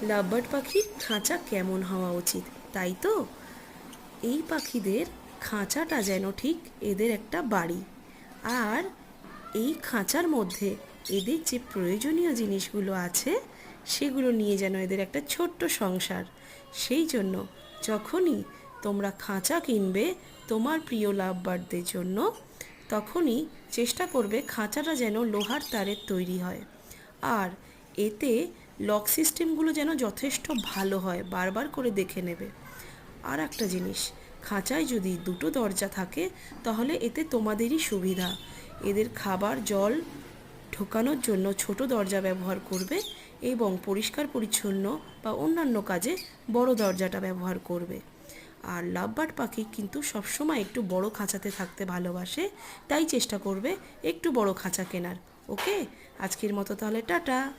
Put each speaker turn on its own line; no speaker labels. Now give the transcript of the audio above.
Lovebird পাখির খাঁচা কেমন হওয়া উচিত, তাই তো? এই পাখিদের খাঁচাটা যেন ঠিক এদের একটা বাড়ি। আর এই খাঁচার মধ্যে এদের যে প্রয়োজনীয় জিনিসগুলো আছে সেগুলো নিয়ে যেন এদের একটা ছোট্ট সংসার। সেই জন্য যখনই তোমরা খাঁচা কিনবে তোমার প্রিয় লাভবার্ডদের জন্য, তখনই চেষ্টা করবে খাঁচাটা যেন লোহার তারের তৈরি হয়। আর এতে লক সিস্টেমগুলো যেন যথেষ্ট ভালো হয়, বারবার করে দেখে নেবে। আর একটা জিনিস, খাঁচায় যদি দুটো দরজা থাকে তাহলে এতে তোমাদেরই সুবিধা। এদের খাবার জল ঢোকানোর জন্য ছোট দরজা ব্যবহার করবে এবং পরিষ্কার পরিচ্ছন্ন বা অন্যান্য কাজে বড় দরজাটা ব্যবহার করবে। আর লাভবার্ড পাখি কিন্তু সবসময় একটু বড় খাঁচাতে থাকতে ভালোবাসে, তাই চেষ্টা করবে একটু বড় খাঁচা কেনার। ওকে, আজকের মতো তাহলে টাটা।